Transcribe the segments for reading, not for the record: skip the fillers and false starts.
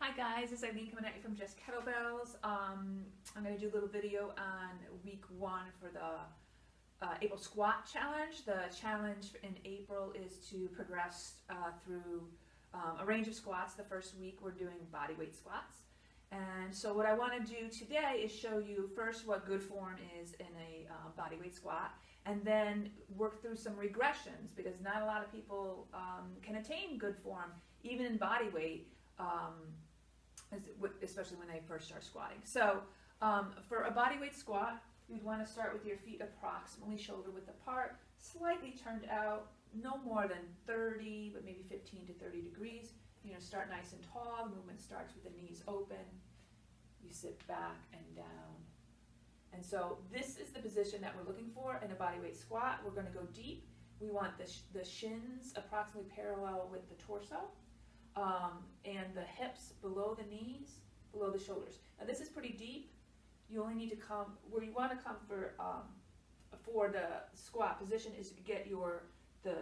Hi guys, it's Eileen coming at you from Just Kettlebells. I'm going to do a little video on week 1 for the April squat challenge. The challenge in April is to progress through a range of squats. The first week we're doing bodyweight squats. And so what I want to do today is show you first what good form is in a bodyweight squat, and then work through some regressions, because not a lot of people can attain good form even in bodyweight. Especially when they first start squatting. So for a bodyweight squat, you'd want to start with your feet approximately shoulder width apart, slightly turned out, no more than 30, but maybe 15 to 30 degrees. You know, start nice and tall. The movement starts with the knees open. You sit back and down. And so this is the position that we're looking for in a bodyweight squat. We're going to go deep. We want the shins approximately parallel with the torso. And the hips below the knees, below the shoulders. Now this is pretty deep. You only need to come, where you want to come for the squat position is to get the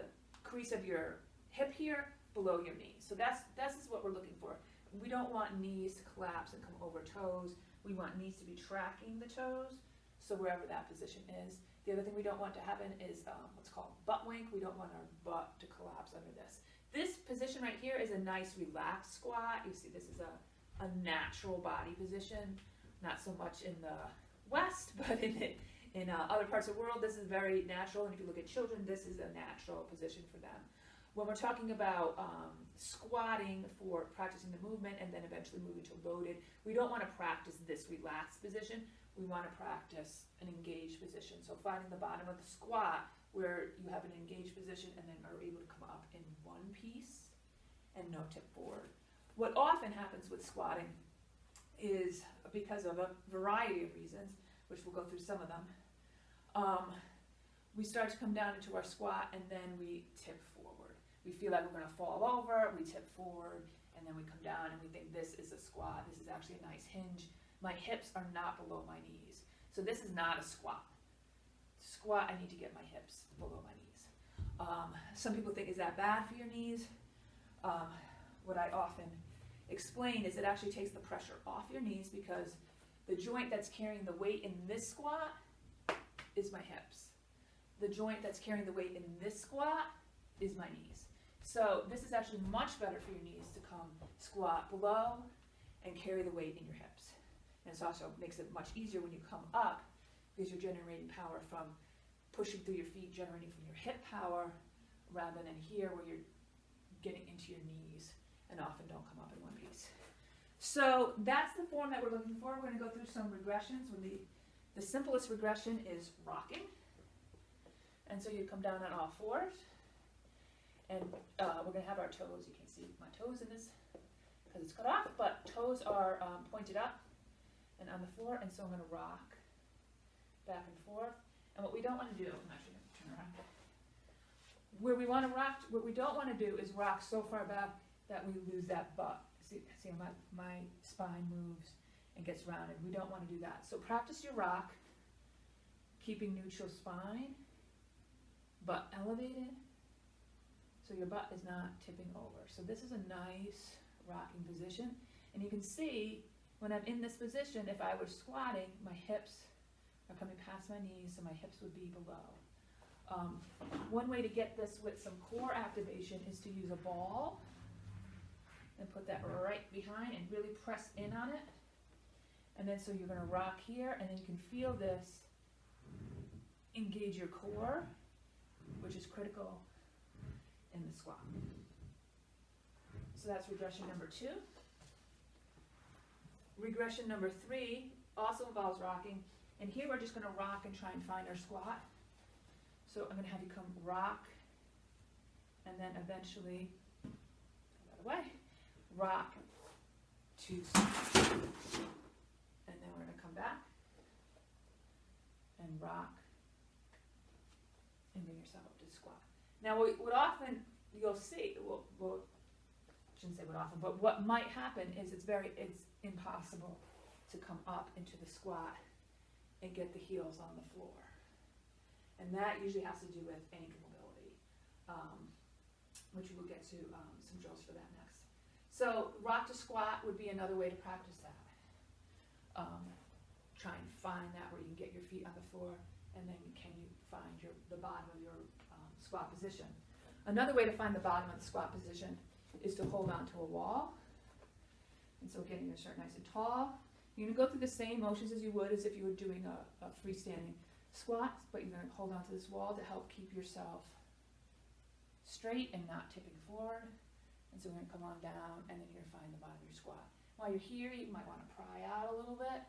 crease of your hip here below your knees. So that's what we're looking for. We don't want knees to collapse and come over toes. We want knees to be tracking the toes, so wherever that position is. The other thing we don't want to happen is what's called butt wink. We don't want our butt to collapse under this. This position right here is a nice relaxed squat. You see this is a natural body position, not so much in the West, but in other parts of the world, this is very natural. And if you look at children, this is a natural position for them. When we're talking about squatting for practicing the movement and then eventually moving to loaded, we don't want to practice this relaxed position. We want to practice an engaged position. So finding the bottom of the squat where you have an engaged position and then are able to come up in one piece and no tip forward. What often happens with squatting is, because of a variety of reasons, which we'll go through some of them, we start to come down into our squat and then we tip forward. We feel like we're going to fall over, we tip forward, and then we come down and we think this is a squat. This is actually a nice hinge. My hips are not below my knees. So this is not a squat. Squat, I need to get my hips below my knees. Some people think, is that bad for your knees? What I often explain is it actually takes the pressure off your knees, because the joint that's carrying the weight in this squat is my hips. The joint that's carrying the weight in this squat is my knees. So this is actually much better for your knees to come squat below and carry the weight in your hips. And it also makes it much easier when you come up, because you're generating power from pushing through your feet, generating from your hip power, rather than here where you're getting into your knees and often don't come up in one piece. So that's the form that we're looking for. We're going to go through some regressions. The simplest regression is rocking. And so you come down on all fours. And we're going to have our toes. You can't see my toes in this because it's cut off, but toes are pointed up and on the floor. And so I'm going to rock back and forth. And what we don't want to do, I'm actually going to turn around. Where we want to rock, what we don't want to do is rock so far back that we lose that butt. See how my spine moves and gets rounded. We don't want to do that. So practice your rock, keeping neutral spine, butt elevated, so your butt is not tipping over. So this is a nice rocking position. And you can see when I'm in this position, if I were squatting, my hips are coming past my knees, so my hips would be below. One way to get this with some core activation is to use a ball and put that right behind and really press in on it. And then so you're going to rock here, and then you can feel this engage your core, which is critical in the squat. So that's regression number 2. Regression number 3 also involves rocking. And here we're just going to rock and try and find our squat. So I'm going to have you come rock, and then eventually, put that away, rock to squat. And then we're going to come back and rock and bring yourself up to squat. Now what often you'll see, well, I shouldn't say what often, but what might happen is it's impossible to come up into the squat and get the heels on the floor. And that usually has to do with ankle mobility, which we'll get to some drills for that next. So rock to squat would be another way to practice that. Try and find that where you can get your feet on the floor, and then can you find the bottom of your squat position. Another way to find the bottom of the squat position is to hold on to a wall. And so again, you're going to start nice and tall. You're going to go through the same motions as you would as if you were doing a freestanding squat, but you're going to hold on to this wall to help keep yourself straight and not tipping forward. And so we're going to come on down, and then you're going to find the bottom of your squat. While you're here, you might want to pry out a little bit,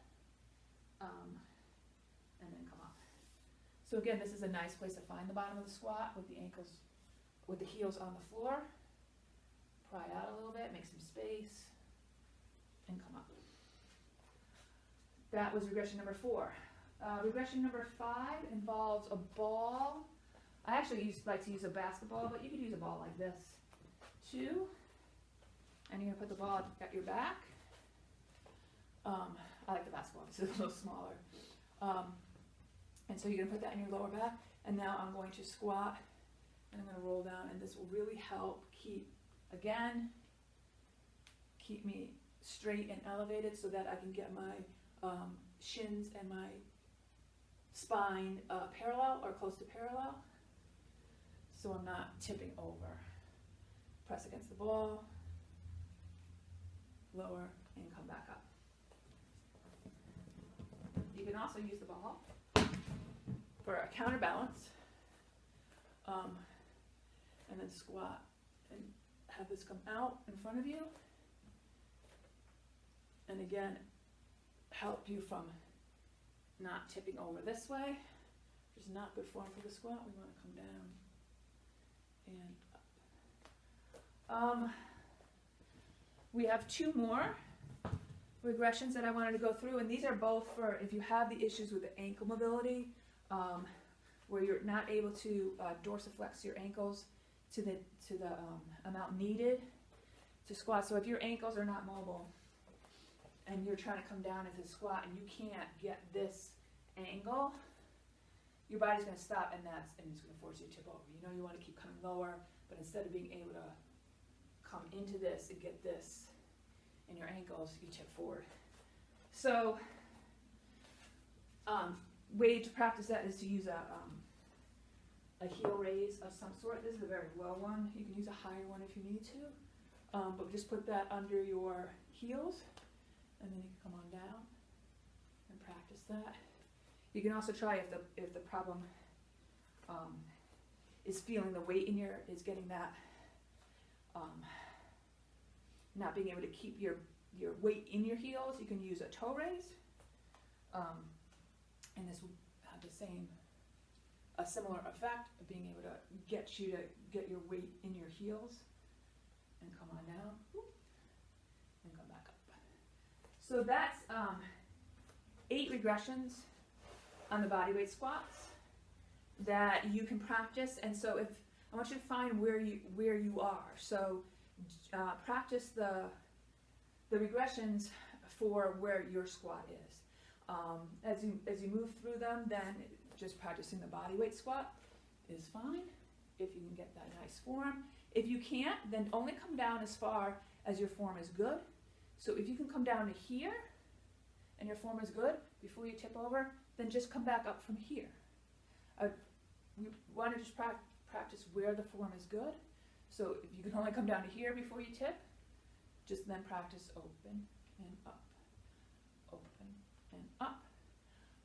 and then come up. So again, this is a nice place to find the bottom of the squat with the ankles, with the heels on the floor. Pry out a little bit, make some space, and come up. That was regression number 4. Regression number 5 involves a ball. I actually like to use a basketball, but you could use a ball like this. 2, and you're going to put the ball at your back. I like the basketball because it's a little smaller. And so you're going to put that in your lower back, and now I'm going to squat, and I'm going to roll down, and this will really help keep me straight and elevated so that I can get my shins and my spine parallel or close to parallel, so I'm not tipping over. Press against the ball, lower, and come back up. You can also use the ball for a counterbalance, and then squat and have this come out in front of you, and again, help you from not tipping over this way, which is not good form for the squat. We want to come down and up. We have 2 more regressions that I wanted to go through, and these are both for if you have the issues with the ankle mobility, where you're not able to dorsiflex your ankles to the amount needed to squat. So if your ankles are not mobile and you're trying to come down into the squat and you can't get this angle, your body's going to stop, and it's going to force you to tip over. You know you want to keep coming lower, but instead of being able to come into this and get this in your ankles, you tip forward. So way to practice that is to use a heel raise of some sort. This is a very low one. You can use a higher one if you need to, but just put that under your heels, and then you can come on down and practice that. You can also try if the problem is feeling the weight in is getting that not being able to keep your weight in your heels. You can use a toe raise, and this will have a similar effect of being able to get you to get your weight in your heels and come on down and come back up. So that's 8 regressions on the bodyweight squats that you can practice. And so if I want you to find where you are. So practice the regressions for where your squat is. As you move through them, then just practicing the bodyweight squat is fine if you can get that nice form. If you can't, then only come down as far as your form is good. So if you can come down to here and your form is good before you tip over, then just come back up from here. We want to just practice where the form is good. So if you can only come down to here before you tip, just then practice open and up, open and up.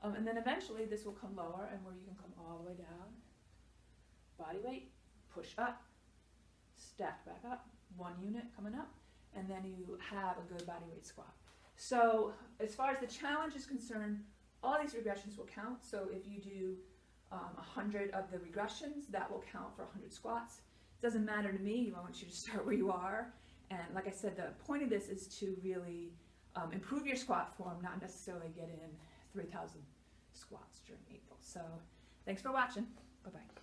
And then eventually this will come lower, and where you can come all the way down. Body weight, push up, stack back up, 1 unit coming up, and then you have a good body weight squat. So as far as the challenge is concerned, all these regressions will count. So if you do 100 of the regressions, that will count for 100 squats. It doesn't matter to me. I want you to start where you are. And like I said, the point of this is to really improve your squat form, not necessarily get in 3,000 squats during April. So thanks for watching. Bye-bye.